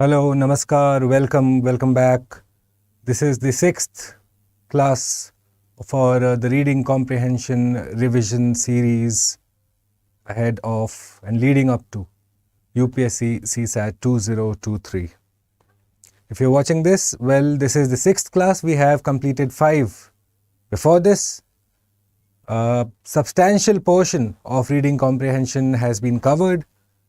Hello, Namaskar, welcome back. This is the sixth class for the Reading Comprehension Revision series ahead of and leading up to UPSC CSAT 2023. If you're watching this, well, this is the sixth class. We have completed 5. Before this, a substantial portion of reading comprehension has been covered.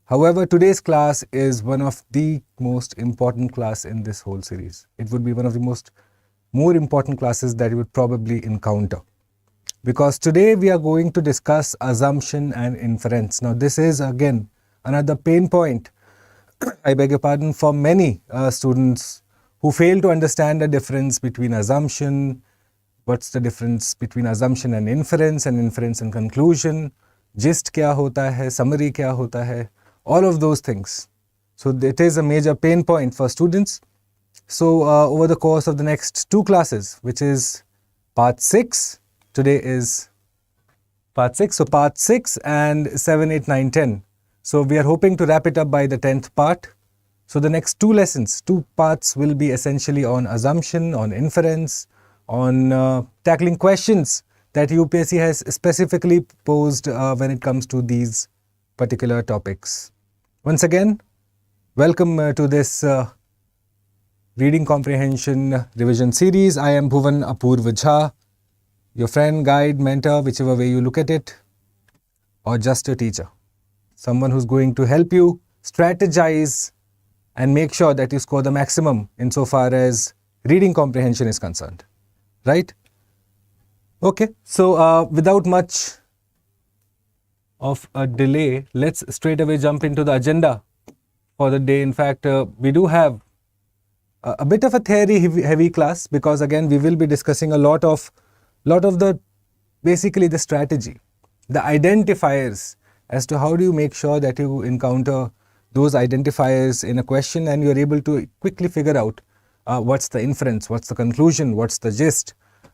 However, today's class is one of the most important class in this whole series. It would be one of the more important classes that you would probably encounter. Because today we are going to discuss assumption and inference. Now this is again another pain point, I beg your pardon, for many students who fail to understand the difference between assumption, what's the difference between assumption and inference and conclusion, gist kya hota hai, summary kya hota hai, all of those things. So it is a major pain point for students. So over the course of the next 2 classes, which is part 6, today is part 6, so part 6 and 7, 8, 9, 10. So we are hoping to wrap it up by the 10th part. So the next 2 lessons, 2 parts will be essentially on assumption, on inference, on tackling questions that UPSC has specifically posed when it comes to these particular topics. Once again, welcome to this Reading Comprehension Revision series. I am Bhuvan Apurva Jha, your friend, guide, mentor, whichever way you look at it, or just a teacher. Someone who's going to help you strategize and make sure that you score the maximum insofar as reading comprehension is concerned. Right? Okay, so without much of a delay, let's straight away jump into the agenda for the day. In fact, we do have a bit of a theory heavy class, because again we will be discussing a lot of the basically the strategy, the identifiers as to how do you make sure that you encounter those identifiers in a question and you're able to quickly figure out what's the inference, what's the conclusion, what's the gist,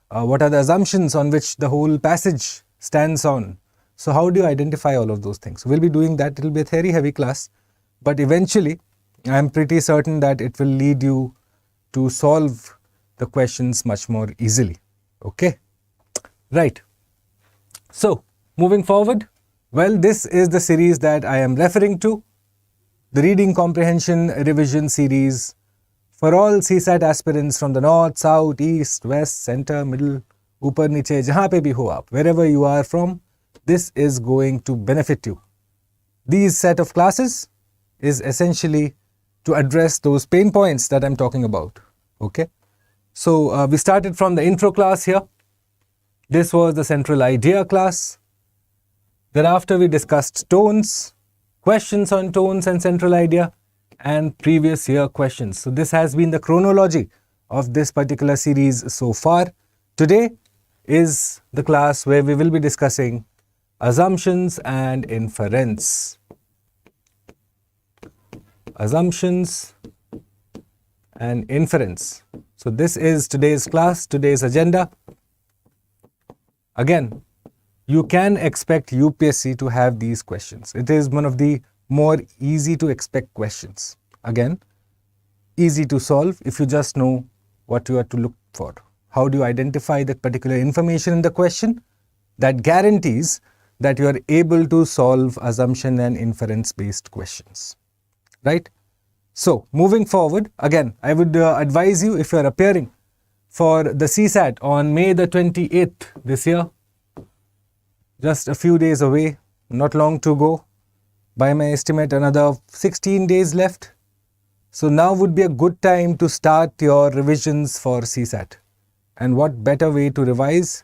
what are the assumptions on which the whole passage stands on. So how do you identify all of those things? We'll be doing that. It will be a theory heavy class, but eventually I'm pretty certain that it will lead you to solve the questions much more easily. Okay, right. So moving forward, well, this is the series that I am referring to, the Reading Comprehension Revision series for all CSAT aspirants from the north, south, east, west, center, middle, upar, niche, jahan pe bhi ho aap, wherever you are from. This is going to benefit you. These set of classes is essentially to address those pain points that I'm talking about. Okay. So we started from the intro class here. This was the central idea class. Thereafter we discussed tones, questions on tones and central idea, and previous year questions. So this has been the chronology of this particular series so far. Today is the class where we will be discussing assumptions and inference. Assumptions and inference. So this is today's class, today's agenda. Again, you can expect UPSC to have these questions. It is one of the more easy to expect questions. Again, easy to solve if you just know what you are to look for. How do you identify that particular information in the question? That guarantees that you are able to solve assumption and inference based questions, right? So moving forward, again, I would advise you, if you are appearing for the CSAT on May the 28th this year, just a few days away, not long to go, by my estimate another 16 days left. So now would be a good time to start your revisions for CSAT. And what better way to revise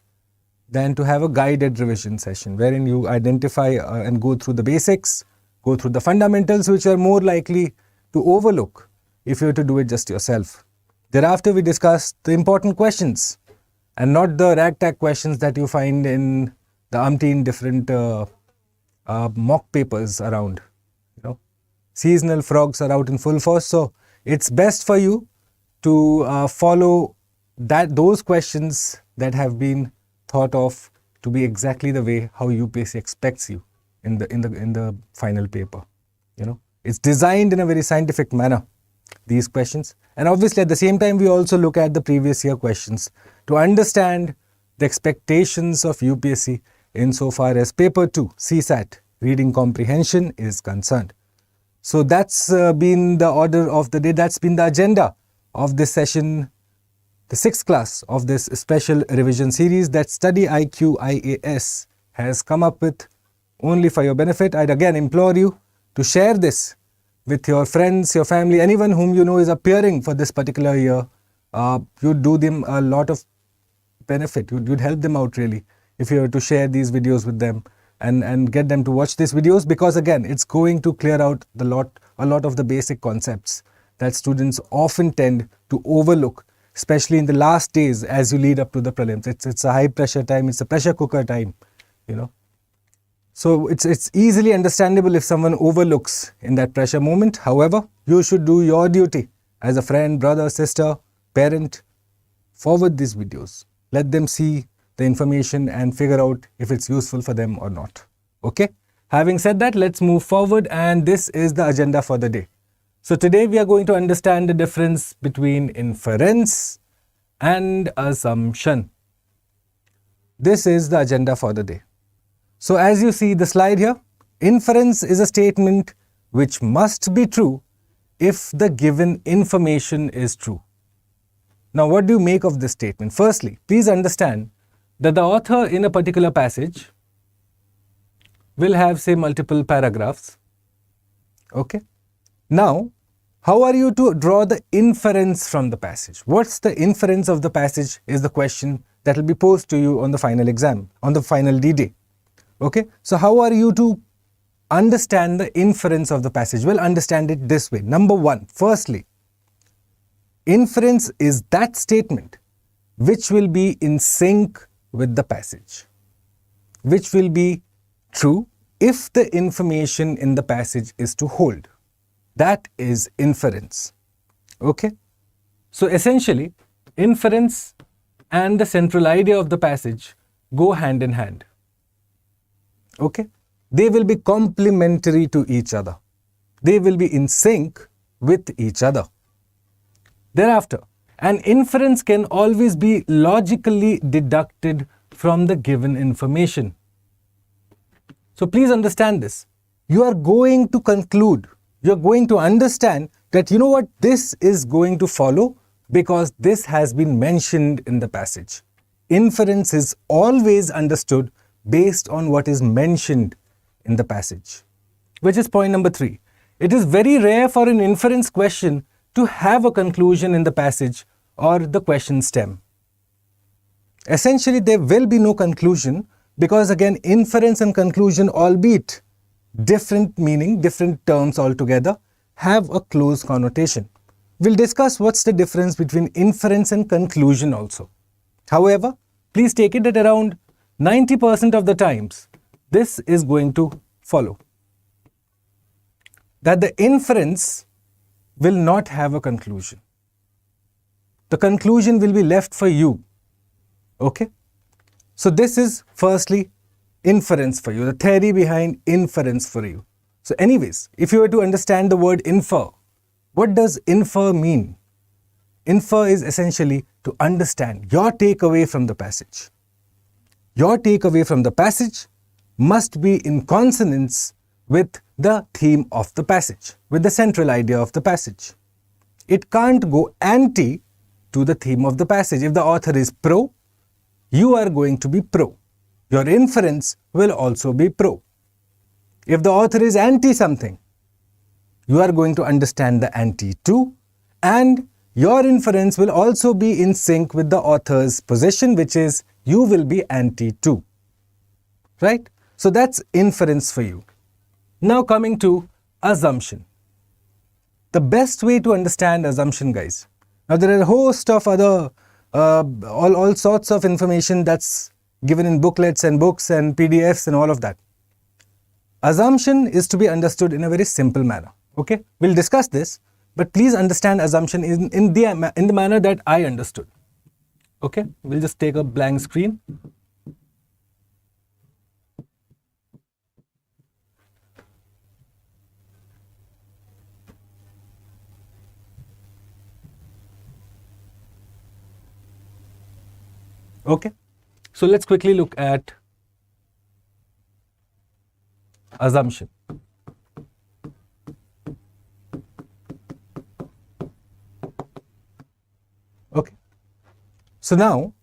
than to have a guided revision session wherein you identify and go through the basics, go through the fundamentals which are more likely to overlook if you were to do it just yourself. Thereafter we discuss the important questions and not the ragtag questions that you find in the umpteen different mock papers around. You know, seasonal frogs are out in full force, so it's best for you to follow those questions that have been thought of to be exactly the way how UPSC expects you in the final paper. You know, it's designed in a very scientific manner. these questions. And obviously at the same time, we also look at the previous year questions to understand the expectations of UPSC insofar as paper 2 CSAT reading comprehension is concerned. So that's been the order of the day. That's been the agenda of this session, the 6th class of this special revision series that StudyIQ IAS has come up with only for your benefit. I'd again implore you to share this with your friends, your family, anyone whom you know is appearing for this particular year. You'd do them a lot of benefit. You'd help them out really if you were to share these videos with them and get them to watch these videos, because again, it's going to clear out a lot of the basic concepts that students often tend to overlook, especially in the last days as you lead up to the prelims. It's a high pressure time. It's a pressure cooker time, you know. So it's easily understandable if someone overlooks in that pressure moment. However, you should do your duty as a friend, brother, sister, parent. Forward these videos. Let them see the information and figure out if it's useful for them or not. Okay? Having said that, let's move forward, and this is the agenda for the day. So today we are going to understand the difference between inference and assumption. This is the agenda for the day. So as you see the slide here, inference is a statement which must be true if the given information is true. Now, what do you make of this statement? Firstly, please understand that the author in a particular passage will have, say, multiple paragraphs. Okay. Now, how are you to draw the inference from the passage? What's the inference of the passage is the question that will be posed to you on the final exam, on the final D-Day. Okay. So, how are you to understand the inference of the passage? Well, understand it this way. Number one, firstly, inference is that statement which will be in sync with the passage, which will be true if the information in the passage is to hold. That is inference. Okay. So essentially, inference and the central idea of the passage go hand in hand. Okay. They will be complementary to each other. They will be in sync with each other. Thereafter, an inference can always be logically deducted from the given information. So please understand this. You are going to conclude, you are going to understand that you know what, this is going to follow because this has been mentioned in the passage. Inference is always understood based on what is mentioned in the passage, which is point number 3. It is very rare for an inference question to have a conclusion in the passage or the question stem. Essentially, there will be no conclusion because again, inference and conclusion, albeit different meaning, different terms altogether, have a close connotation. We'll discuss what's the difference between inference and conclusion also. However, please take it that around 90% of the times, this is going to follow. That the inference will not have a conclusion. The conclusion will be left for you. Okay? So this is firstly inference for you, the theory behind inference for you. So anyways, if you were to understand the word infer, what does infer mean? Infer is essentially to understand your takeaway from the passage. Your takeaway from the passage must be in consonance with the theme of the passage, with the central idea of the passage. It can't go anti to the theme of the passage. If the author is pro, you are going to be pro. Your inference will also be pro. If the author is anti something, you are going to understand the anti too, and your inference will also be in sync with the author's position, which is you will be anti too. Right? So that's inference for you. Now coming to assumption. The best way to understand assumption, guys. Now there are a host of other, all sorts of information that's given in booklets and books and PDFs and all of that. Assumption is to be understood in a very simple manner. Okay, we'll discuss this, but please understand assumption in the manner that I understood. Okay, we'll just take a blank screen. Okay, so let's quickly look at assumption. Okay, so now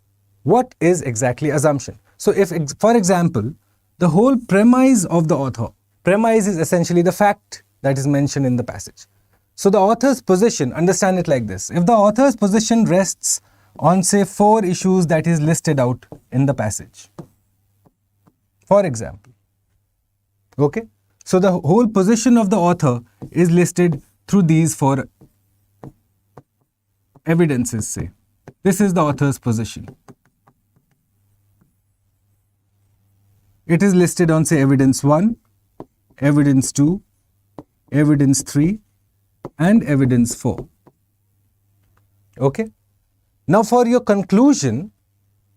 what is exactly assumption? So if, for example, the whole premise of the author, premise is essentially the fact that is mentioned in the passage. So the author's position, understand it like this. If the author's position rests on, say, 4 issues that is listed out in the passage, for example, okay, so the whole position of the author is listed through these 4 evidences, say. This is the author's position. It is listed on, say, evidence 1, evidence 2, evidence 3, and evidence 4. Okay. Now for your conclusion,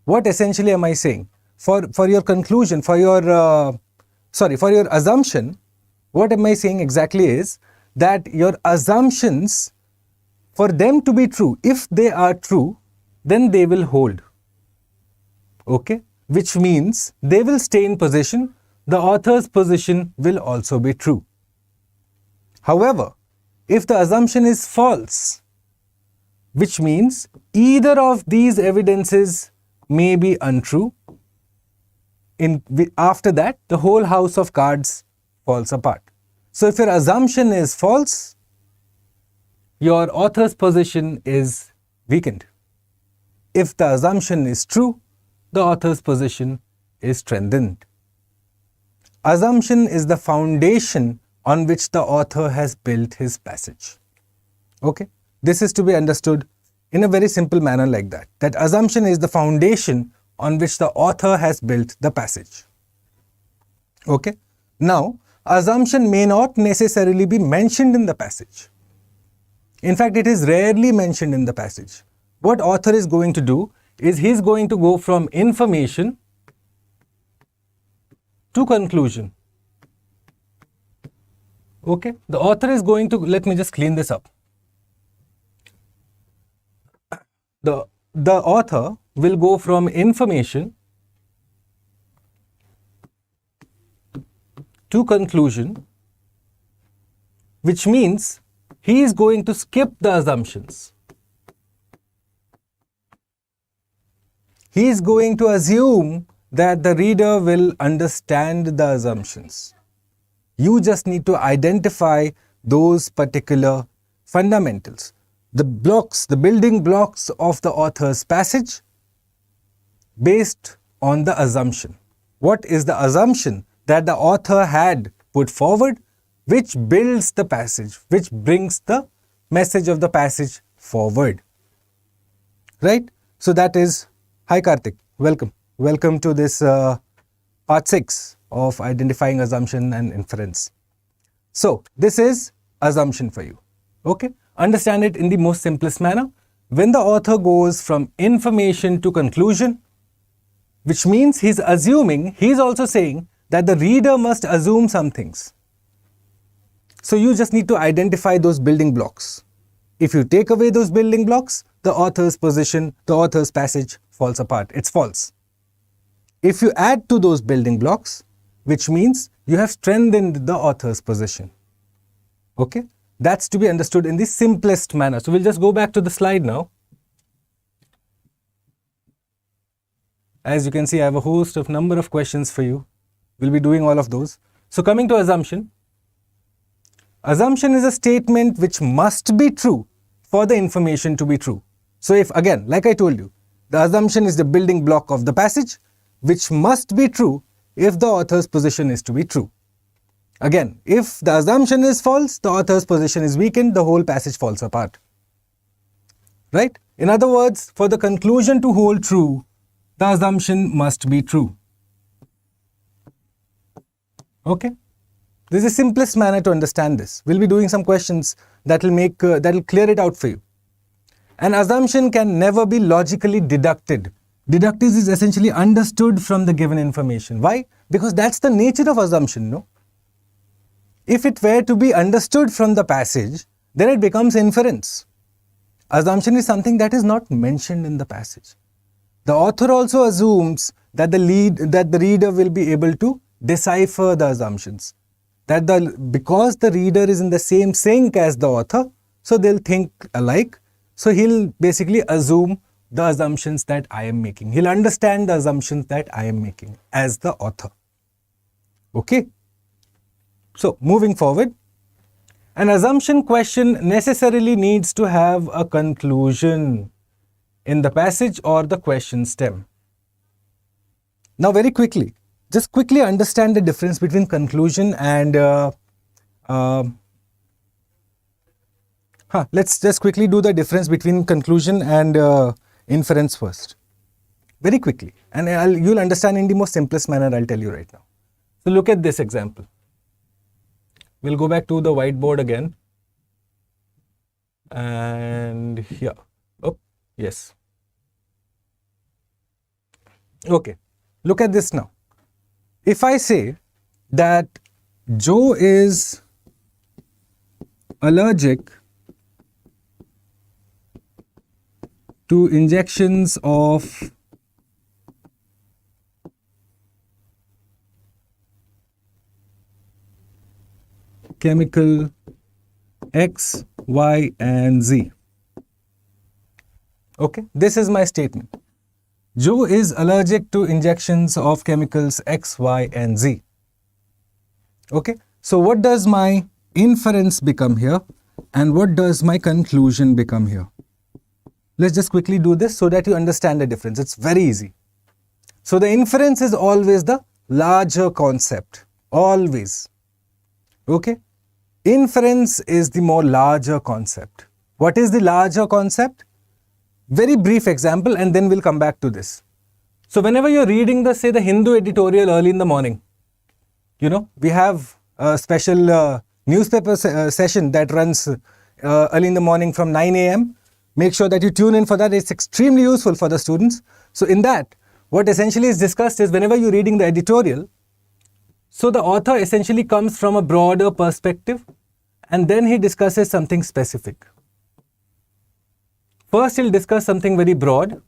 what essentially am I saying? For your conclusion, for your assumption, what am I saying exactly is that your assumptions, for them to be true, if they are true, then they will hold. Okay. Which means they will stay in position. The author's position will also be true. However, if the assumption is false, which means either of these evidences may be untrue, after that, the whole house of cards falls apart. So if your assumption is false, your author's position is weakened. If the assumption is true, the author's position is strengthened. Assumption is the foundation on which the author has built his passage. Okay, this is to be understood in a very simple manner like that. That assumption is the foundation on which the author has built the passage. Okay, now assumption may not necessarily be mentioned in the passage. In fact, it is rarely mentioned in the passage. What author is going to do is he is going to go from information to conclusion. Okay, the author is going to, let me just clean this up. The author will go from information to conclusion, which means he is going to skip the assumptions. He is going to assume that the reader will understand the assumptions. You just need to identify those particular fundamentals, the blocks, the building blocks of the author's passage based on the assumption. What is the assumption that the author had put forward, which builds the passage, which brings the message of the passage forward? Right? So that is, hi Karthik, welcome. Welcome to this part 6 of identifying assumption and inference. So this is assumption for you. Okay? Understand it in the most simplest manner. When the author goes from information to conclusion, which means he's assuming, he's also saying that the reader must assume some things. So you just need to identify those building blocks. If you take away those building blocks, the author's position, the author's passage falls apart. It's false. If you add to those building blocks, which means you have strengthened the author's position. Okay? That's to be understood in the simplest manner. So we'll just go back to the slide now. As you can see, I have a host of number of questions for you. We'll be doing all of those. So coming to assumption. Assumption is a statement which must be true for the information to be true. So if, again, like I told you, the assumption is the building block of the passage, which must be true if the author's position is to be true. Again, if the assumption is false, the author's position is weakened, the whole passage falls apart. Right? In other words, for the conclusion to hold true, the assumption must be true. Okay? This is the simplest manner to understand this. We'll be doing some questions that will clear it out for you. An assumption can never be logically deducted. Deducted is essentially understood from the given information. Why? Because that's the nature of assumption, no? If it were to be understood from the passage, then it becomes inference. Assumption is something that is not mentioned in the passage. The author also assumes that the reader will be able to decipher the assumptions. Because the reader is in the same sync as the author, so they'll think alike. So he'll basically assume the assumptions that I am making. He'll understand the assumptions that I am making as the author. Okay. So moving forward, an assumption question necessarily needs to have a conclusion in the passage or the question stem. Now very quickly, just quickly understand the difference between conclusion and let's just quickly do the difference between conclusion and inference first. Very quickly, and you'll understand in the most simplest manner. I'll tell you right now. So look at this example. We'll go back to the whiteboard again. And here. Oh, yes. Okay. Look at this now. If I say that Joe is allergic to injections of chemical X, Y, and Z. Okay, this is my statement. Joe is allergic to injections of chemicals X, Y, and Z. Okay, so what does my inference become here and what does my conclusion become here? Let's just quickly do this so that you understand the difference. It's very easy. So the inference is always the larger concept, always. Okay, inference is the more larger concept. What is the larger concept? Very brief example and then we'll come back to this. So whenever you're reading the, say, the Hindu editorial early in the morning, you know, we have a special newspaper session that runs early in the morning from 9 a.m. Make sure that you tune in for that. It's extremely useful for the students. So in that, what essentially is discussed is whenever you're reading the editorial, so the author essentially comes from a broader perspective and then he discusses something specific. First, he'll discuss something very broad,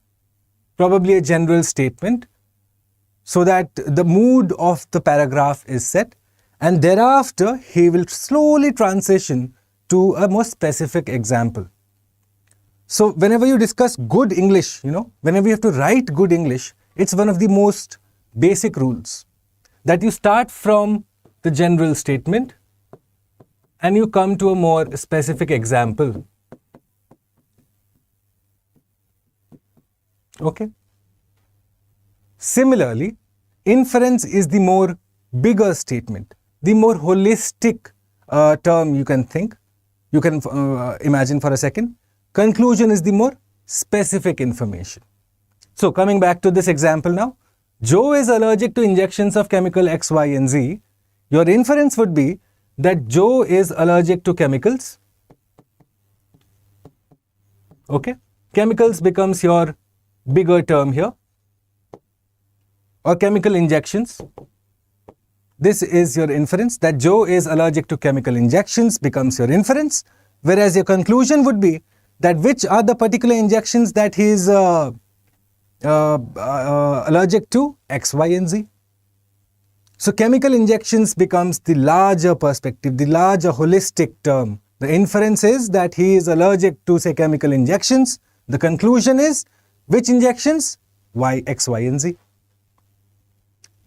probably a general statement, so that the mood of the paragraph is set, and thereafter he will slowly transition to a more specific example. So whenever you discuss good English, you know, whenever you have to write good English, it's one of the most basic rules that you start from the general statement and you come to a more specific example. Okay. Similarly, inference is the more bigger statement, the more holistic term you can think, you can imagine for a second. Conclusion is the more specific information. So coming back to this example now, Joe is allergic to injections of chemical X, Y, and Z. Your inference would be that Joe is allergic to chemicals. Okay. Chemicals becomes your bigger term here, or chemical injections. This is your inference, that Joe is allergic to chemical injections becomes your inference, whereas your conclusion would be that which are the particular injections that he is allergic to, X, Y, and Z. So chemical injections becomes the larger perspective, the larger holistic term. The inference is that he is allergic to, say, chemical injections. The conclusion is which injections? Y, X, Y, and Z.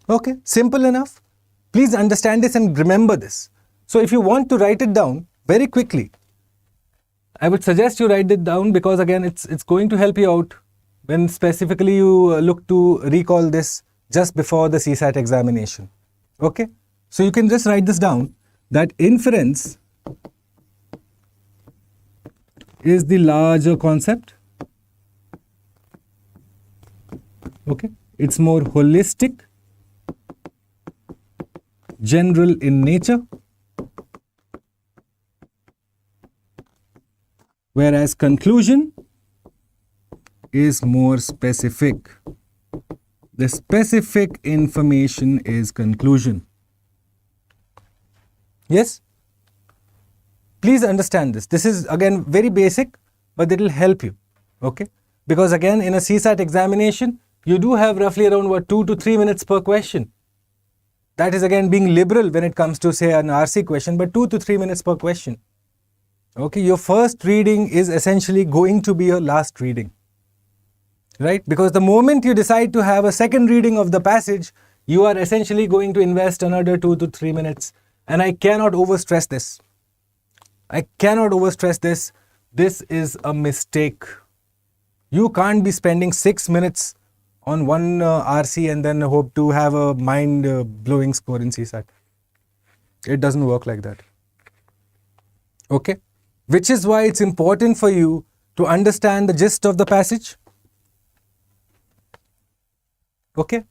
Okay, simple enough. Please understand this and remember this. So if you want to write it down very quickly, I would suggest you write it down because again, it's going to help you out when specifically you look to recall this just before the CSAT examination. Okay, so you can just write this down, that inference is the larger concept. Okay, it's more holistic, general in nature, whereas conclusion is more specific. The specific information is conclusion. Yes? Please understand this. This is again very basic, but it will help you. Okay? Because again, in a CSAT examination, you do have roughly around 2 to 3 minutes per question. That is again being liberal when it comes to say an RC question, but 2 to 3 minutes per question. Okay, your first reading is essentially going to be your last reading. Right? Because the moment you decide to have a second reading of the passage, you are essentially going to invest another 2 to 3 minutes. And I cannot overstress this. I cannot overstress this. This is a mistake. You can't be spending 6 minutes on one RC and then hope to have a mind-blowing score in CSAT. It doesn't work like that. Okay? Which is why it's important for you to understand the gist of the passage. Okay?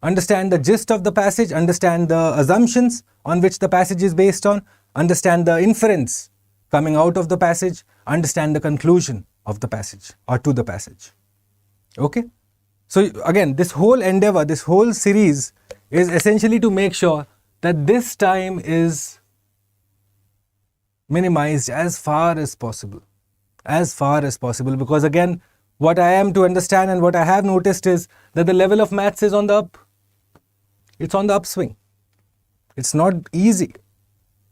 Understand the gist of the passage, understand the assumptions on which the passage is based on, understand the inference coming out of the passage, understand the conclusion of the passage or to the passage. Okay? So again, this whole endeavor, this whole series is essentially to make sure that this time is minimized as far as possible. As far as possible, because again, what I am to understand and what I have noticed is that the level of maths is on the up. It's on the upswing. It's not easy,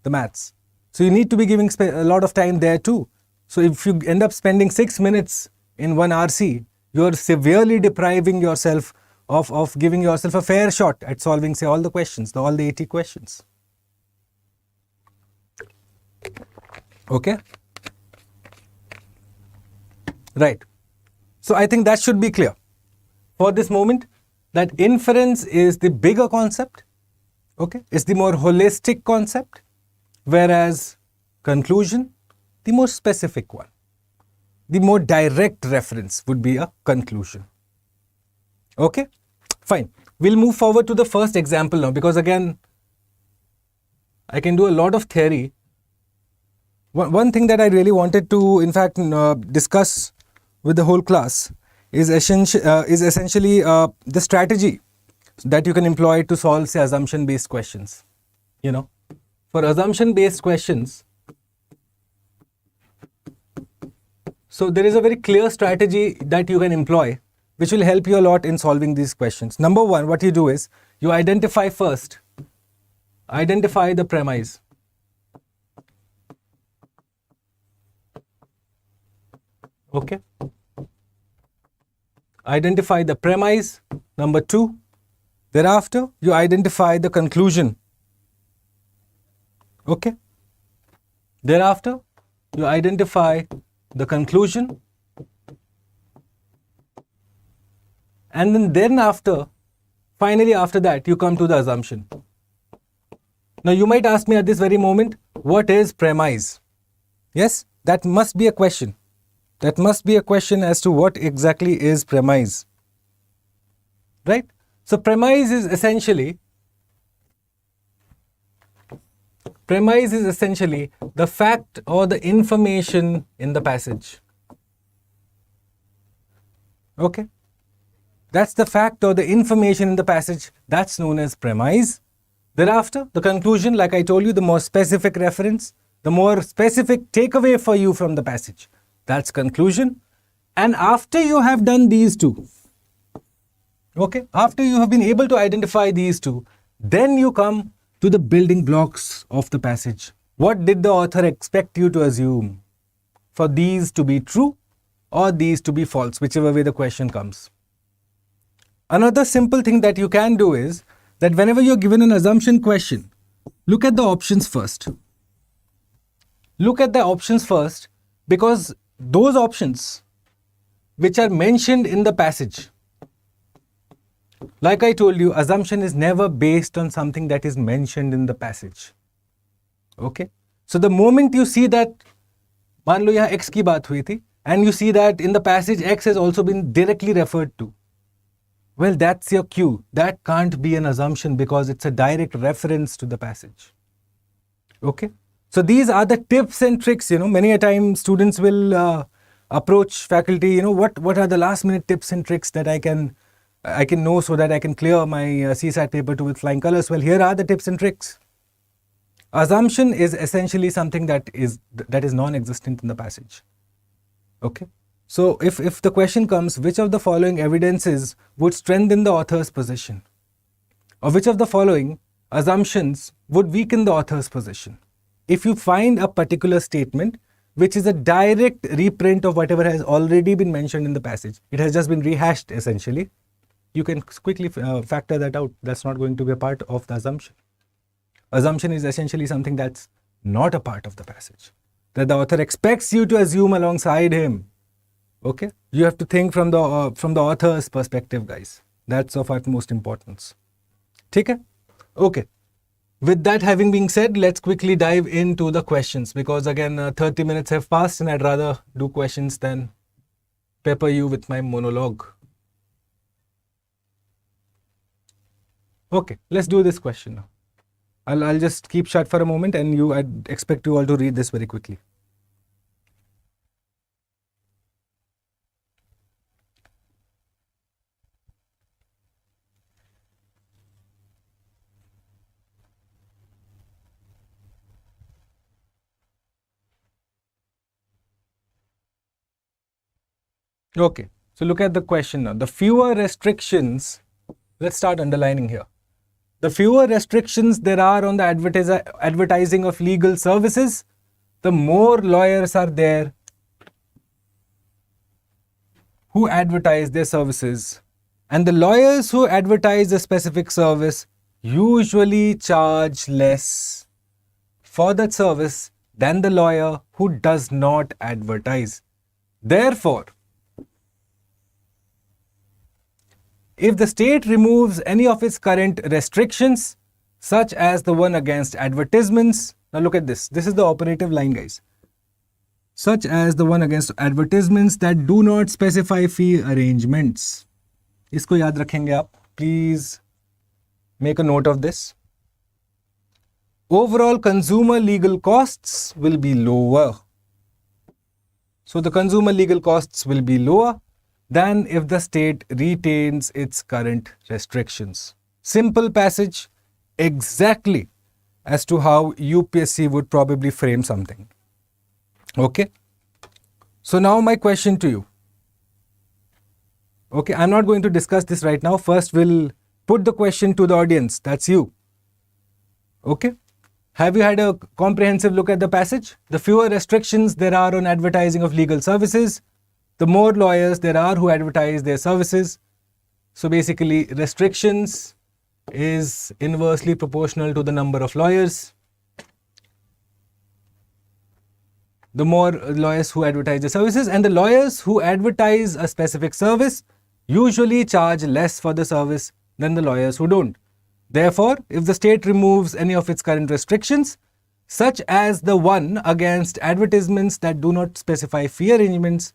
the maths. So you need to be giving a lot of time there too. So if you end up spending 6 minutes in one RC, you're severely depriving yourself of giving yourself a fair shot at solving, say, all the questions, all the 80 questions. Okay? Right. So I think that should be clear for this moment, that inference is the bigger concept. Okay? It's the more holistic concept, whereas conclusion, the more specific one. The more direct reference would be a conclusion. Okay? Fine. We'll move forward to the first example now, because again, I can do a lot of theory. One thing that I really wanted to, in fact, discuss with the whole class is essentially the strategy that you can employ to solve, say, assumption-based questions. You know, for assumption-based questions, so there is a very clear strategy that you can employ, which will help you a lot in solving these questions. Number one, what you do is, you identify first, identify the premise. Okay? Identify the premise. Number two, thereafter, you identify the conclusion. Okay? Thereafter, you identify the conclusion, and then after, finally after that, you come to the assumption. Now you might ask me at this very moment, what is premise? Yes, that must be a question. That must be a question as to what exactly is premise. Right? So premise is essentially the fact or the information in the passage. Okay? That's the fact or the information in the passage. That's known as premise. Thereafter, the conclusion, like I told you, the more specific reference, the more specific takeaway for you from the passage. That's conclusion. And after you have done these two, okay, after you have been able to identify these two, then you come to the building blocks of the passage. What did the author expect you to assume for these to be true or these to be false, whichever way the question comes? Another simple thing that you can do is that whenever you're given an assumption question, look at the options first. Look at the options first, because those options which are mentioned in the passage, like I told you, assumption is never based on something that is mentioned in the passage. Okay? So the moment you see that, मान लो यहाँ x की बात हुई थी, and you see that in the passage x has also been directly referred to, well, that's your cue. That can't be an assumption because it's a direct reference to the passage. Okay? So these are the tips and tricks. Many a time students will approach faculty, what are the last minute tips and tricks that I can know so that I can clear my CSAT paper 2 with flying colors. Well, here are the tips and tricks. Assumption is essentially something that is non-existent in the passage. Okay? So if the question comes, which of the following evidences would strengthen the author's position? Or which of the following assumptions would weaken the author's position? If you find a particular statement which is a direct reprint of whatever has already been mentioned in the passage, it has just been rehashed essentially, you can quickly factor that out. That's not going to be a part of the assumption. Assumption is essentially something that's not a part of the passage, that the author expects you to assume alongside him. Okay, you have to think from the author's perspective, guys. That's of utmost importance. Okay? Okay. With that having been said, let's quickly dive into the questions, because again 30 minutes have passed and I'd rather do questions than pepper you with my monologue. Okay, let's do this question now. I'll just keep shut for a moment and I'd expect you all to read this very quickly. Okay, so look at the question now. The fewer restrictions, let's start underlining here. The fewer restrictions there are on the advertising of legal services, the more lawyers are there who advertise their services. And the lawyers who advertise a specific service usually charge less for that service than the lawyer who does not advertise. Therefore, if the state removes any of its current restrictions, such as the one against advertisements, now look at this. This is the operative line, guys. Such as the one against advertisements that do not specify fee arrangements. Isko yaad rakhenge aap. Please make a note of this. Overall consumer legal costs will be lower. So the consumer legal costs will be lower than if the state retains its current restrictions. Simple passage, exactly as to how UPSC would probably frame something. Okay? So now my question to you. Okay, I'm not going to discuss this right now. First, we'll put the question to the audience. That's you. Okay? Have you had a comprehensive look at the passage? The fewer restrictions there are on advertising of legal services, the more lawyers there are who advertise their services. So basically, restrictions is inversely proportional to the number of lawyers. The more lawyers who advertise the services, and the lawyers who advertise a specific service usually charge less for the service than the lawyers who don't. Therefore, if the state removes any of its current restrictions, such as the one against advertisements that do not specify fee arrangements,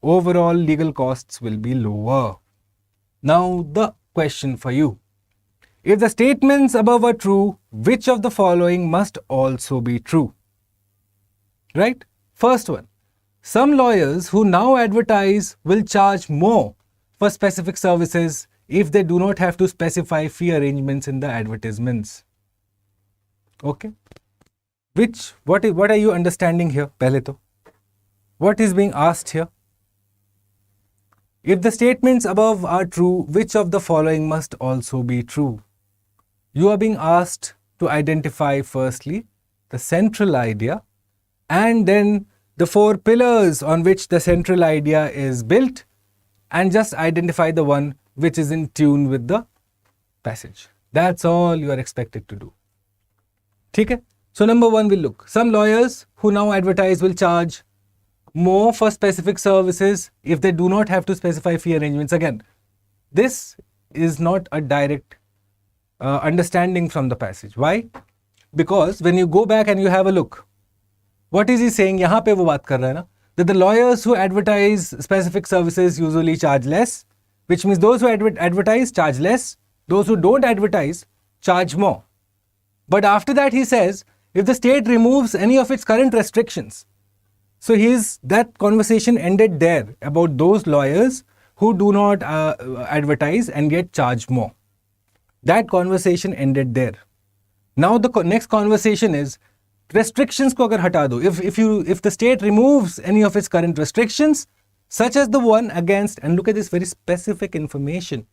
overall legal costs will be lower. Now the question for you. If the statements above are true, which of the following must also be true? Right? First one. Some lawyers who now advertise will charge more for specific services if they do not have to specify fee arrangements in the advertisements. Okay? What are you understanding here? Pehle to. What is being asked here? If the statements above are true, which of the following must also be true? You are being asked to identify firstly the central idea and then the four pillars on which the central idea is built, and just identify the one which is in tune with the passage. That's all you are expected to do. Okay? So number one, we'll look. Some lawyers who now advertise will charge more for specific services if they do not have to specify fee arrangements. Again, this is not a direct understanding from the passage. Why? Because when you go back and you have a look, what is he saying? Yahan pe wo baat kar raha hai na, that the lawyers who advertise specific services usually charge less, which means those who advertise charge less, those who don't advertise charge more. But after that he says, if the state removes any of its current restrictions, so that conversation ended there about those lawyers who do not advertise and get charged more. That conversation ended there. Now the next conversation is restrictions ko agar hata do. If the state removes any of its current restrictions, such as the one against, and look at this very specific information.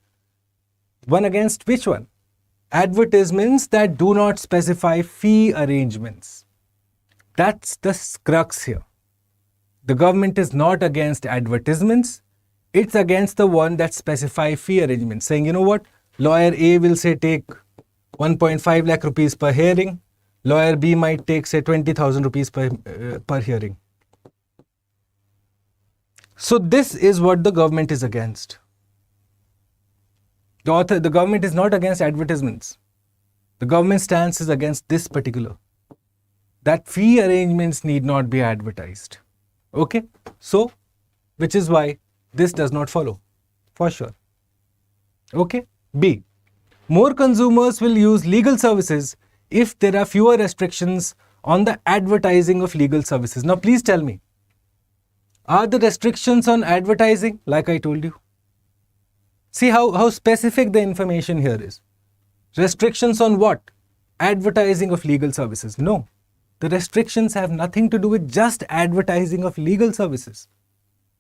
One against which one? Advertisements that do not specify fee arrangements. That's the crux here. The government is not against advertisements. It's against the one that specify fee arrangements, saying, you know what, lawyer A will say take 1.5 lakh rupees per hearing. Lawyer B might take, say, 20,000 rupees per hearing. So this is what the government is against. The government is not against advertisements. The government stance is against this particular, that fee arrangements need not be advertised. Okay, so which is why this does not follow for sure. Okay, B, more consumers will use legal services if there are fewer restrictions on the advertising of legal services. Now please tell me, are the restrictions on advertising like I told you? See how specific the information here is. Restrictions on what? Advertising of legal services. No, the restrictions have nothing to do with just advertising of legal services.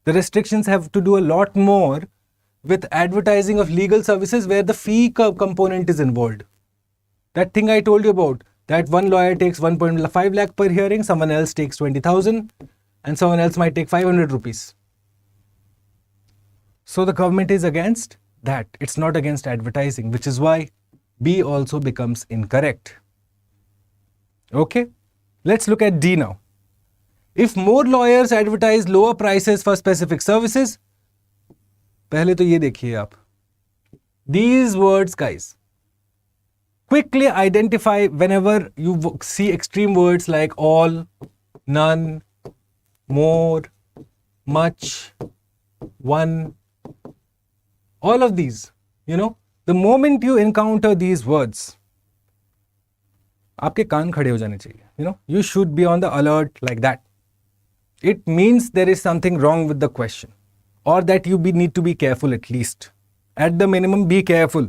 The restrictions have to do a lot more with advertising of legal services where the fee component is involved. That thing I told you about, that one lawyer takes 1.5 lakh per hearing, someone else takes 20,000, and someone else might take 500 rupees. So the government is against that. It's not against advertising, which is why B also becomes incorrect. Okay, let's look at D now. If more lawyers advertise lower prices for specific services, पहले तो ये देखिए आप. These words, guys, quickly identify whenever you see extreme words like all, none, more, much, one, all of these, the moment you encounter these words, आपके कान खड़े हो जाने चाहिए. You should be on the alert like that. It means there is something wrong with the question, or that you need to be careful at least. At the minimum, be careful.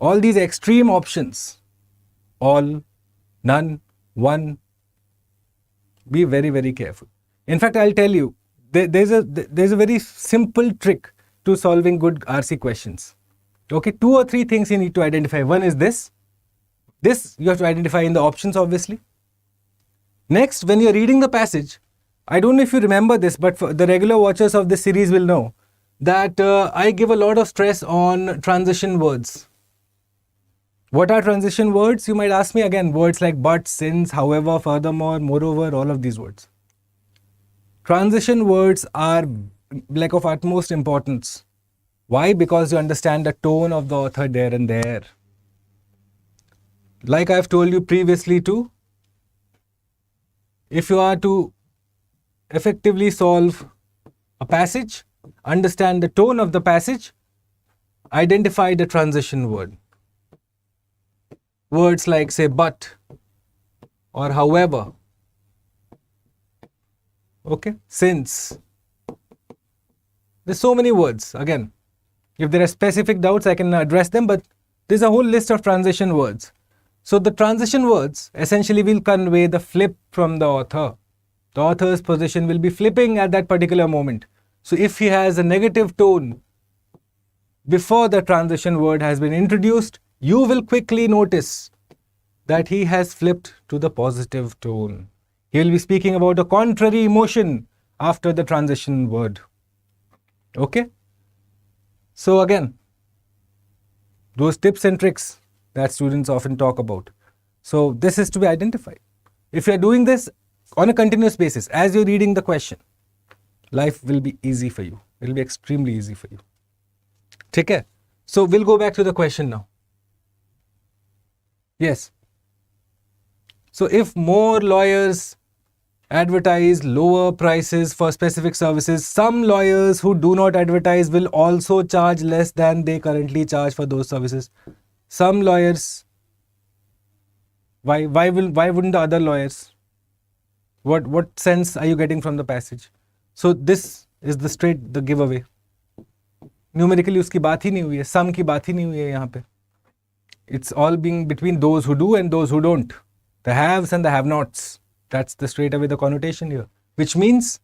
All these extreme options, all, none, one, be very, very careful. In fact, I'll tell you, there's a very simple trick to solving good RC questions. Okay, 2 or 3 things you need to identify. One is this. This you have to identify in the options, obviously. Next, when you're reading the passage, I don't know if you remember this, but for the regular watchers of this series will know that I give a lot of stress on transition words. What are transition words? You might ask me again. Words like but, since, however, furthermore, moreover, all of these words. Transition words are like of utmost importance. Why? Because you understand the tone of the author there and there. Like I've told you previously too, if you are to effectively solve a passage, understand the tone of the passage, identify the transition word. Words like, say, but or however, okay, since. There's so many words. Again, if there are specific doubts, I can address them, but there's a whole list of transition words. So the transition words essentially will convey the flip from the author. The author's position will be flipping at that particular moment. So if he has a negative tone before the transition word has been introduced, you will quickly notice that he has flipped to the positive tone. He will be speaking about a contrary emotion after the transition word. Okay? So again, those tips and tricks that students often talk about. So this is to be identified. If you are doing this on a continuous basis, as you're reading the question, life will be easy for you. It will be extremely easy for you. Okay? So we'll go back to the question now. Yes. So if more lawyers advertise lower prices for specific services, some lawyers who do not advertise will also charge less than they currently charge for those services. Some lawyers, why wouldn't the other lawyers? What sense are you getting from the passage? So this is the giveaway. Numerically उसकी बात ही नहीं हुई है, some की बात ही नहीं हुई है यहाँ पे. It's all being between those who do and those who don't. The haves and the have-nots. That's the straight away the connotation here. Which means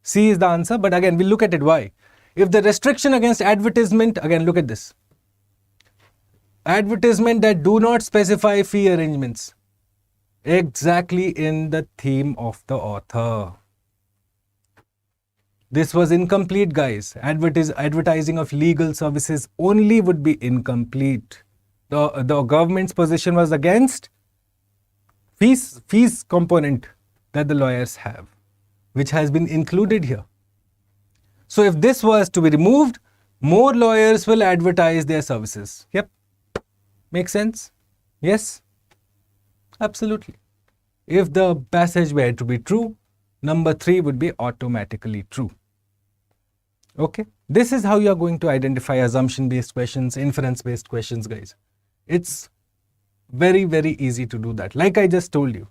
C is the answer, but again, we'll look at it. Why? If the restriction against advertisement, again, look at this. Advertisement that do not specify fee arrangements. Exactly in the theme of the author. This was incomplete, guys. Advertising of legal services only would be incomplete. The government's position was against fees component that the lawyers have, which has been included here. So if this was to be removed, more lawyers will advertise their services. Yep. Makes sense? Yes? Absolutely. If the passage were to be true, number 3 would be automatically true. Okay? This is how you are going to identify assumption-based questions, inference-based questions, guys. It's very, very easy to do that. Like I just told you,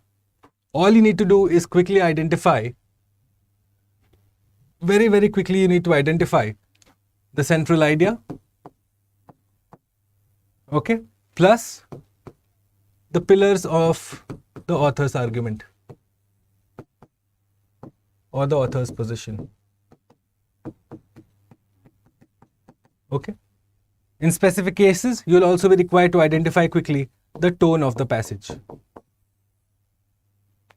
all you need to do is quickly identify, very, very quickly you need to identify the central idea, okay, plus the pillars of the author's argument or the author's position. Okay. In specific cases, you will also be required to identify quickly the tone of the passage.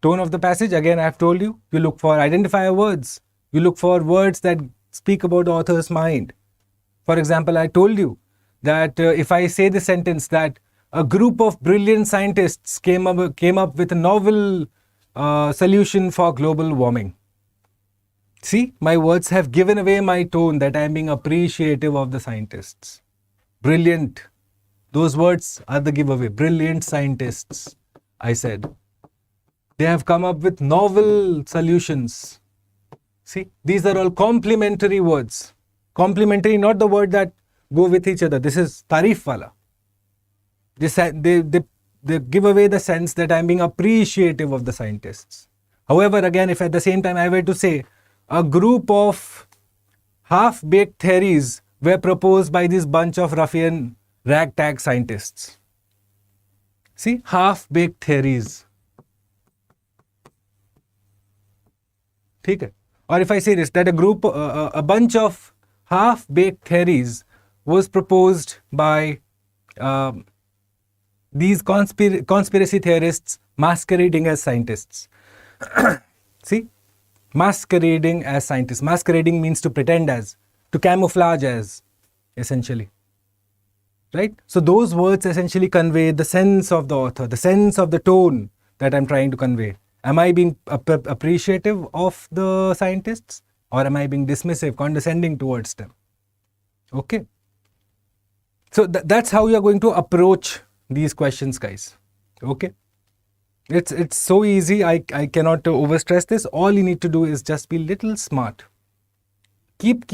Tone of the passage, again, I have told you, you look for identifier words. You look for words that speak about the author's mind. For example, I told you that if I say the sentence that a group of brilliant scientists came up with a novel solution for global warming. See, my words have given away my tone that I am being appreciative of the scientists. Brilliant. Those words are the giveaway. Brilliant scientists, I said. They have come up with novel solutions. See, these are all complementary words. Complementary, not the word that go with each other. This is tarif wala. They give away the sense that I am being appreciative of the scientists. However, again, if at the same time I were to say, a group of half-baked theories were proposed by this bunch of ruffian ragtag scientists. See, half-baked theories. Okay. Or if I say this, that a bunch of half-baked theories was proposed by these conspiracy theorists masquerading as scientists. See? Masquerading as scientists. Masquerading means to pretend as, to camouflage as, essentially. Right? So those words essentially convey the sense of the author, the sense of the tone that I'm trying to convey. Am I being appreciative of the scientists, or am I being dismissive, condescending towards them? Okay. So that's how you are going to approach these questions, guys. Okay. It's so easy. I cannot overstress this. All you need to do is just be little smart. Keep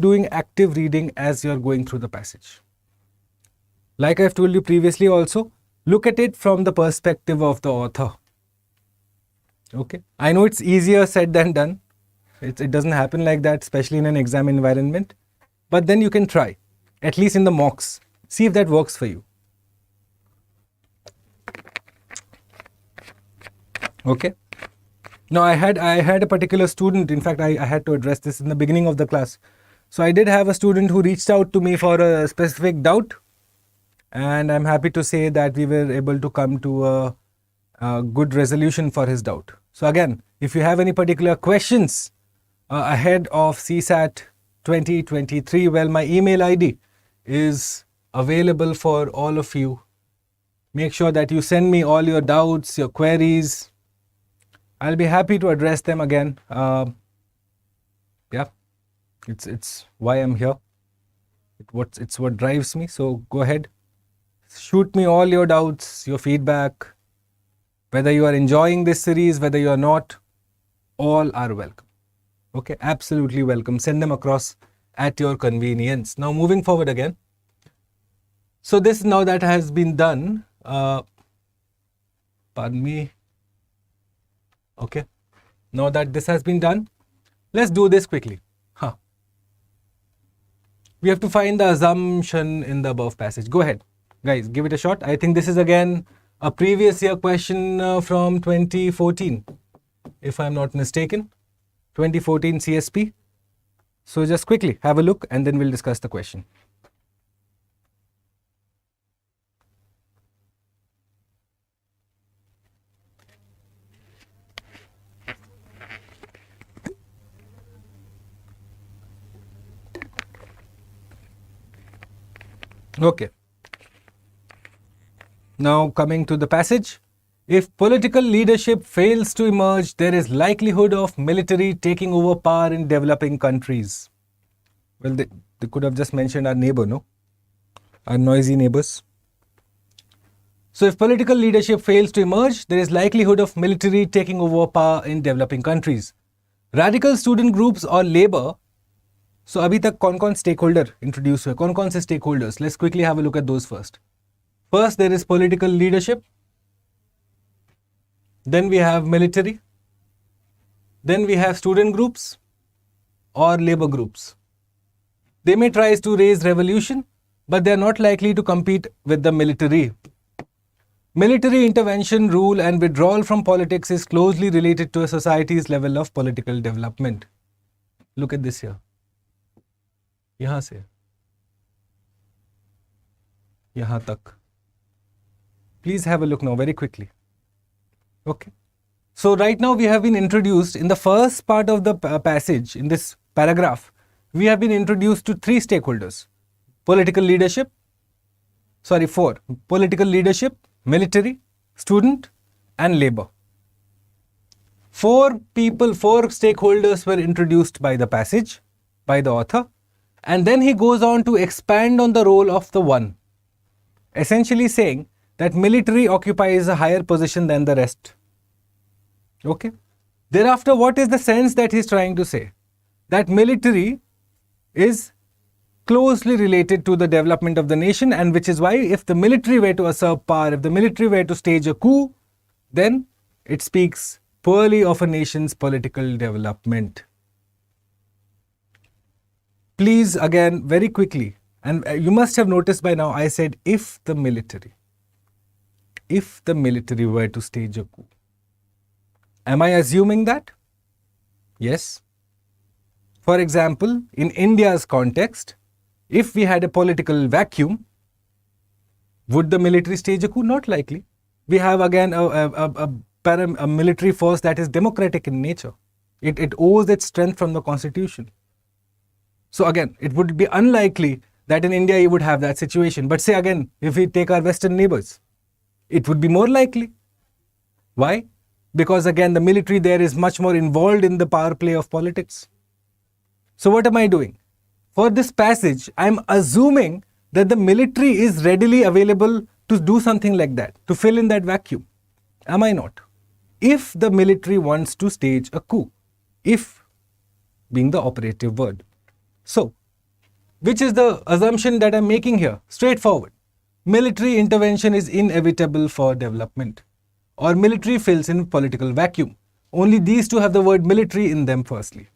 doing active reading as you're going through the passage. Like I've told you previously also, look at it from the perspective of the author. Okay. I know it's easier said than done. It doesn't happen like that, especially in an exam environment. But then you can try, at least in the mocks. See if that works for you. Okay. Now I had a particular student. In fact, I had to address this in the beginning of the class. So I did have a student who reached out to me for a specific doubt, and I'm happy to say that we were able to come to a good resolution for his doubt. So again, if you have any particular questions ahead of CSAT 2023, well, my email ID is available for all of you. Make sure that you send me all your doubts, your queries. I'll be happy to address them again. Yeah, it's why I'm here. It's what drives me. So go ahead, shoot me all your doubts, your feedback. Whether you are enjoying this series, whether you are not, all are welcome. Okay, absolutely welcome. Send them across at your convenience. Now moving forward again. So this now that has been done. Pardon me. Okay, now that this has been done, let's do this quickly. We have to find the assumption in the above passage. Go ahead, guys, give it a shot. I think this is again a previous year question from 2014, if I'm not mistaken. 2014 CSP. So just quickly have a look and then we'll discuss the question. Okay. Now coming to the passage. If political leadership fails to emerge, there is likelihood of military taking over power in developing countries. Well, they could have just mentioned our neighbor, no? Our noisy neighbors. So if political leadership fails to emerge, there is likelihood of military taking over power in developing countries. Radical student groups or labor. So अभी तक कौन-कौन stakeholder introduce हुए? कौन-कौन से stakeholders? Let's quickly have a look at those first. First, there is political leadership. Then we have military. Then we have student groups or labor groups. They may try to raise revolution, but they are not likely to compete with the military. Military intervention, rule and withdrawal from politics is closely related to a society's level of political development. Look at this here. यहाँ से यहाँ तक. Please have a look now very quickly. Okay. So right now we have been introduced in the first part of the passage, in this paragraph, we have been introduced to three stakeholders. Political leadership, four. Political leadership, military, student and labor. Four stakeholders were introduced by the passage, by the author, and then he goes on to expand on the role of the one, essentially saying that military occupies a higher position than the rest. Okay. Thereafter, what is the sense that he's trying to say? That military is closely related to the development of the nation, and which is why if the military were to usurp power, if the military were to stage a coup, then it speaks poorly of a nation's political development. Please, again, very quickly, and you must have noticed by now, I said if the military were to stage a coup. Am I assuming that? Yes. For example, in India's context, if we had a political vacuum, would the military stage a coup? Not likely. We have again a military force that is democratic in nature. It owes its strength from the constitution. So again, it would be unlikely that in India you would have that situation. But say again, if we take our Western neighbors, it would be more likely. Why? Because again, the military there is much more involved in the power play of politics. So what am I doing? For this passage, I am assuming that the military is readily available to do something like that, to fill in that vacuum. Am I not? If the military wants to stage a coup, if being the operative word. So, which is the assumption that I'm making here? Straightforward. Military intervention is inevitable for development, or military fills in political vacuum. Only these two have the word military in them firstly.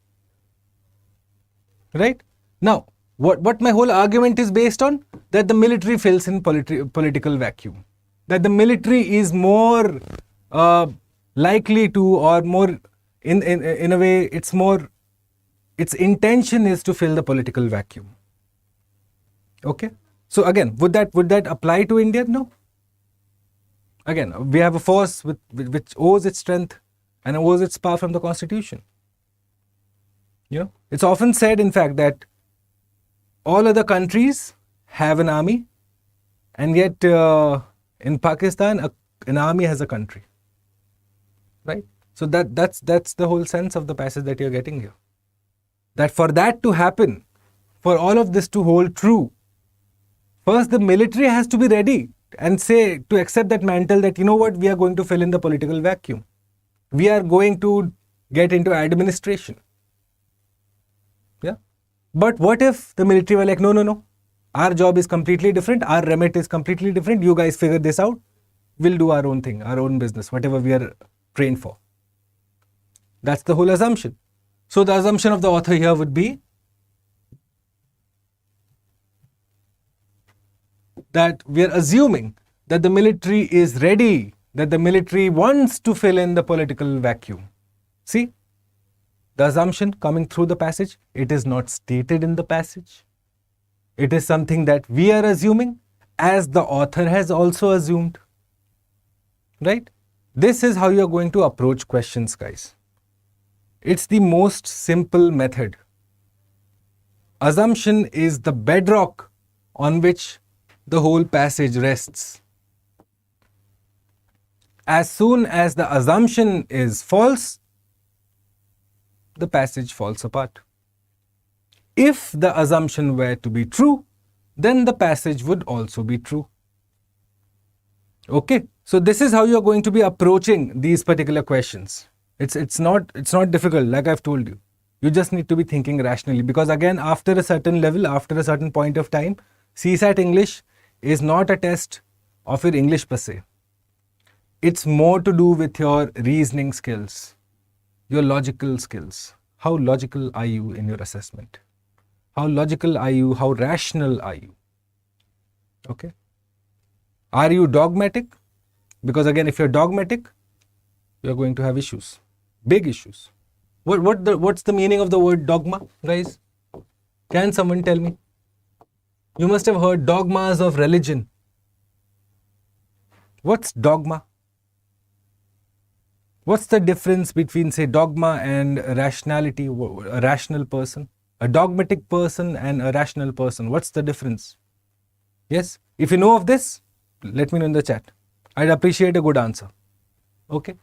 Right? Now, what my whole argument is based on? That the military fills in political vacuum. That the military is more likely to, or more, in a way, its intention is to fill the political vacuum. Okay? So again, would that apply to India? No. Again, we have a force which owes its strength and owes its power from the constitution. You know, it's often said, in fact, that all other countries have an army, and yet in Pakistan, an army has a country. Right? So that's the whole sense of the passage that you're getting here. That for that to happen, for all of this to hold true, first the military has to be ready and say, to accept that mantle that, you know what, we are going to fill in the political vacuum. We are going to get into administration. Yeah. But what if the military were like, no, our job is completely different, our remit is completely different, you guys figure this out, we'll do our own thing, our own business, whatever we are trained for. That's the whole assumption. So the assumption of the author here would be that we are assuming that the military is ready, that the military wants to fill in the political vacuum. See? The assumption coming through the passage, it is not stated in the passage. It is something that we are assuming, as the author has also assumed. Right? This is how you are going to approach questions, guys. It's the most simple method. Assumption is the bedrock on which the whole passage rests. As soon as the assumption is false, the passage falls apart. If the assumption were to be true, then the passage would also be true. Okay, so this is how you are going to be approaching these particular questions. It's not difficult, like I've told you. You just need to be thinking rationally, because again, after a certain level, after a certain point of time, CSAT English is not a test of your English per se. It's more to do with your reasoning skills, your logical skills. How logical are you in your assessment? How logical are you? How rational are you? Okay. Are you dogmatic? Because again, if you're dogmatic, you're going to have issues, big issues. What's the meaning of the word dogma, guys? Can someone tell me? You must have heard dogmas of religion. What's dogma? What's the difference between, say, dogma and rationality, a rational person? A dogmatic person and a rational person. What's the difference? Yes? If you know of this, let me know in the chat. I'd appreciate a good answer. Okay?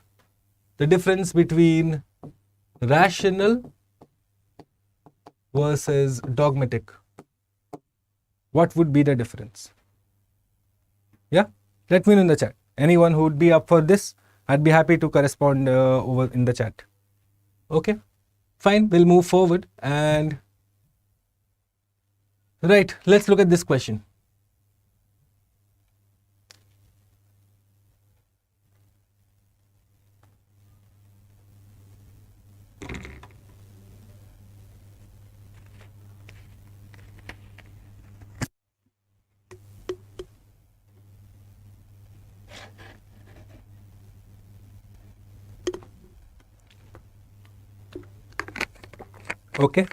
The difference between rational versus dogmatic. What would be the difference? Yeah? Let me know in the chat. Anyone who would be up for this, I'd be happy to correspond over in the chat. Okay? Fine, we'll move forward and... Right, let's look at this question. Okay.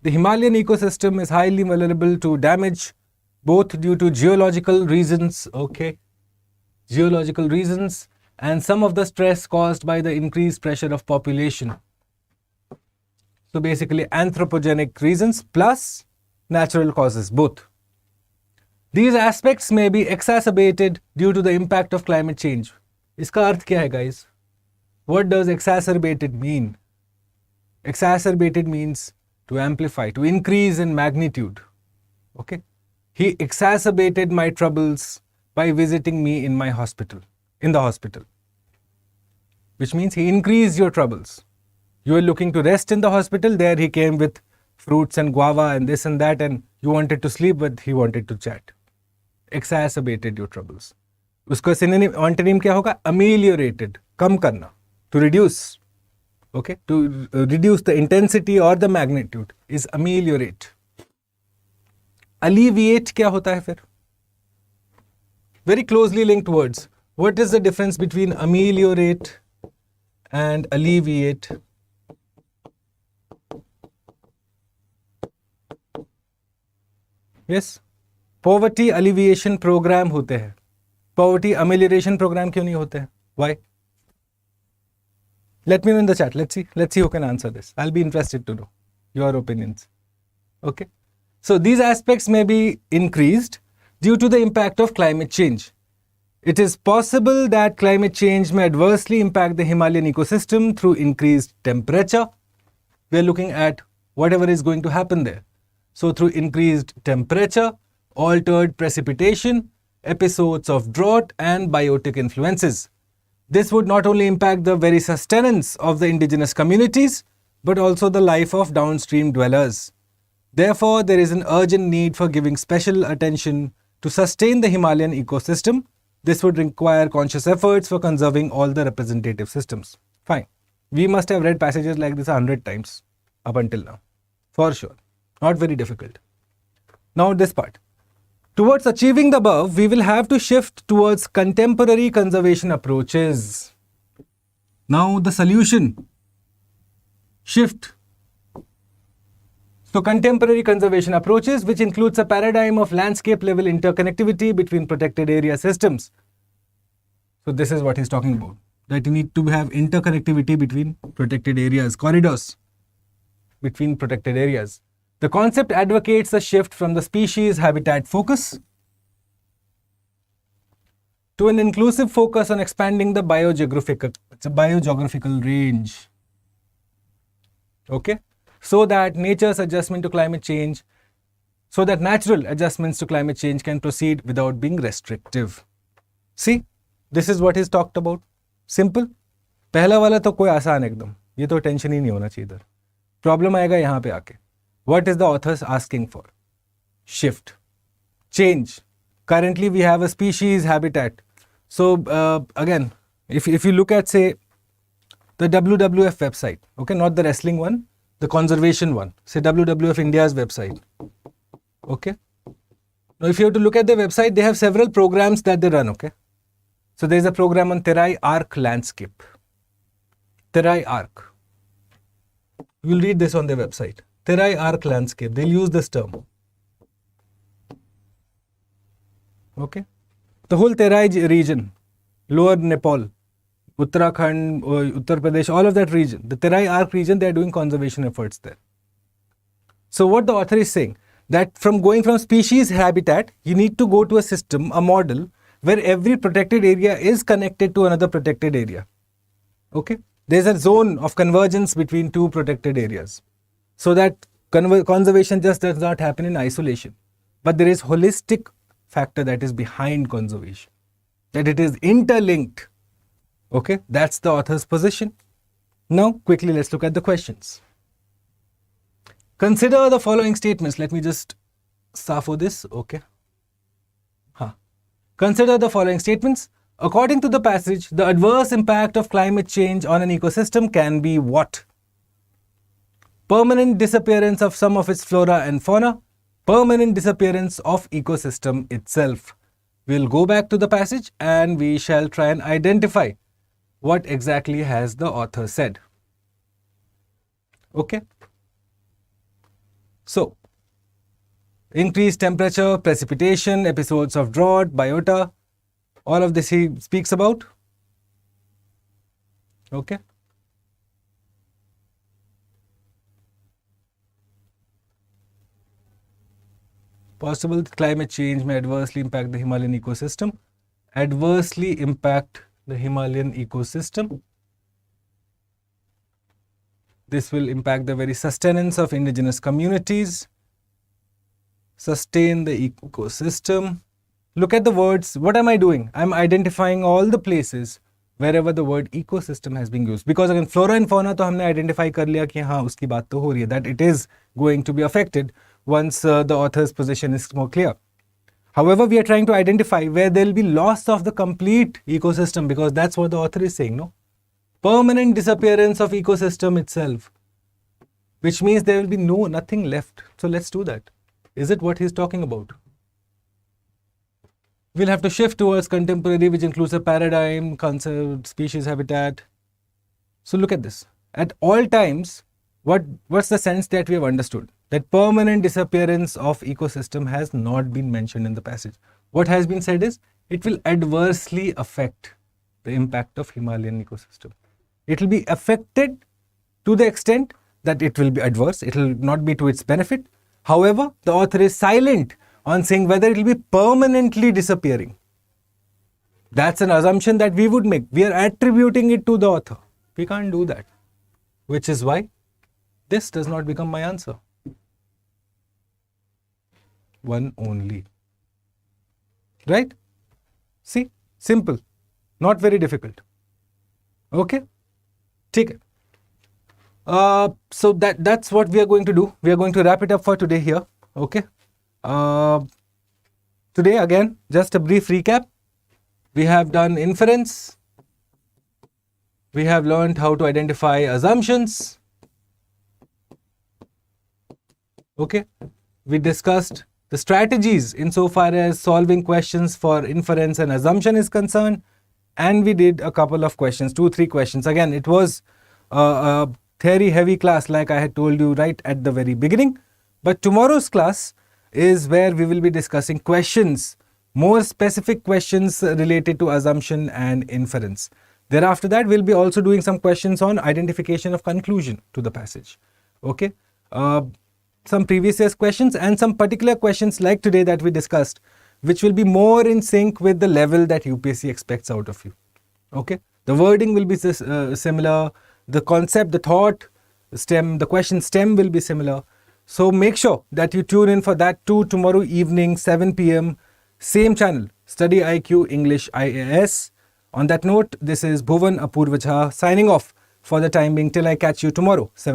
The Himalayan ecosystem is highly vulnerable to damage, both due to geological reasons, okay, geological reasons, and some of the stress caused by the increased pressure of population. So basically anthropogenic reasons plus natural causes, both. These aspects may be exacerbated due to the impact of climate change. Iska arth kya hai, guys? What does exacerbated mean? Exacerbated means to amplify, to increase in magnitude. Okay? He exacerbated my troubles by visiting me in my hospital, in the hospital. Which means he increased your troubles. You were looking to rest in the hospital, there he came with fruits and guava and this and that, and you wanted to sleep, but he wanted to chat. Exacerbated your troubles. Uska synonym, antonym kya hoga? Ameliorated, kam karna. To reduce, okay, to reduce the intensity or the magnitude is ameliorate. Alleviate kya hota hai fir? Very closely linked words. What is the difference between ameliorate and alleviate? Yes, poverty alleviation program होते हैं. Poverty amelioration program क्यों नहीं होते हैं? Why? Let me know in the chat. Let's see who can answer this. I'll be interested to know your opinions. Okay. So these aspects may be increased due to the impact of climate change. It is possible that climate change may adversely impact the Himalayan ecosystem through increased temperature. We are looking at whatever is going to happen there. So through increased temperature, altered precipitation, episodes of drought and biotic influences. This would not only impact the very sustenance of the indigenous communities, but also the life of downstream dwellers. Therefore, there is an urgent need for giving special attention to sustain the Himalayan ecosystem. This would require conscious efforts for conserving all the representative systems. Fine. We must have read passages like this 100 times up until now. For sure. Not very difficult. Now this part. Towards achieving the above, we will have to shift towards contemporary conservation approaches. Now the solution. Shift. So contemporary conservation approaches, which includes a paradigm of landscape level interconnectivity between protected area systems. So this is what he's talking about, that you need to have interconnectivity between protected areas, corridors between protected areas. The concept advocates a shift from the species habitat focus to an inclusive focus on expanding the biogeographical range. Okay, so that nature's adjustment to climate change, so that natural adjustments to climate change can proceed without being restrictive. See, this is what is talked about. Simple. पहला वाला तो कोई आसान एकदम, ये तो tension ही नहीं होना चाहिए इधर. प्रॉब्लम आएगा यहाँ पे आके. What is the authors asking for? Shift, change. Currently we have a species habitat. So again, if you look at, say, the WWF website, okay, not the wrestling one, the conservation one, say WWF India's website, okay. Now if you have to look at the website, they have several programs that they run, okay. So there is a program on Terai Arc landscape. Terai Arc. You will read this on their website. Terai Arc landscape. They'll use this term. Okay. The whole Terai region, Lower Nepal, Uttarakhand, Uttar Pradesh, all of that region, the Terai Arc region, they are doing conservation efforts there. So what the author is saying, that from going from species habitat, you need to go to a system, a model, where every protected area is connected to another protected area. Okay? There's a zone of convergence between two protected areas. So that conservation just does not happen in isolation. But there is holistic factor that is behind conservation. That it is interlinked. Okay, that's the author's position. Now, quickly, let's look at the questions. Consider the following statements. Let me just safo this. Okay. Consider the following statements. According to the passage, the adverse impact of climate change on an ecosystem can be what? Permanent disappearance of some of its flora and fauna. Permanent disappearance of ecosystem itself. We'll go back to the passage and we shall try and identify what exactly has the author said. Okay. So, increased temperature, precipitation, episodes of drought, biota, all of this he speaks about. Okay. Possible climate change may adversely impact the Himalayan ecosystem. Adversely impact the Himalayan ecosystem. This will impact the very sustenance of indigenous communities. Sustain the ecosystem. Look at the words. What am I doing? I'm identifying all the places wherever the word ecosystem has been used. Because again, flora and fauna to हमने identify कर लिया कि हाँ उसकी बात तो हो रही है, that it is going to be affected once the author's position is more clear. However, we are trying to identify where there will be loss of the complete ecosystem, because that's what the author is saying, no? Permanent disappearance of ecosystem itself, which means there will be nothing left. So let's do that. Is it what he's talking about? We'll have to shift towards contemporary, which includes a paradigm, concept, species, habitat. So look at this. At all times, what's the sense that we have understood? That permanent disappearance of ecosystem has not been mentioned in the passage. What has been said is, it will adversely affect the impact of Himalayan ecosystem. It will be affected to the extent that it will be adverse. It will not be to its benefit. However, the author is silent on saying whether it will be permanently disappearing. That's an assumption that we would make. We are attributing it to the author. We can't do that. Which is why this does not become my answer. One only. Right? See? Simple. Not very difficult. Okay? Take it. So that's what we are going to do. We are going to wrap it up for today here. Okay? Today again, just a brief recap. We have done inference. We have learned how to identify assumptions. Okay? We discussed the strategies insofar as solving questions for inference and assumption is concerned. and we did a couple of questions, 2-3 questions. Again, it was a theory heavy class like I had told you right at the very beginning. But tomorrow's class is where we will be discussing questions, more specific questions related to assumption and inference. Thereafter that, we'll be also doing some questions on identification of conclusion to the passage. Okay. Some previous year's questions and some particular questions like today that we discussed, which will be more in sync with the level that UPSC expects out of you. Okay. The wording will be similar. The concept, the thought stem, the question stem will be similar. So make sure that you tune in for that too tomorrow evening, 7 p.m. Same channel, StudyIQ English IAS. On that note, this is Bhuvan Apurva Jha signing off for the time being till I catch you tomorrow, 7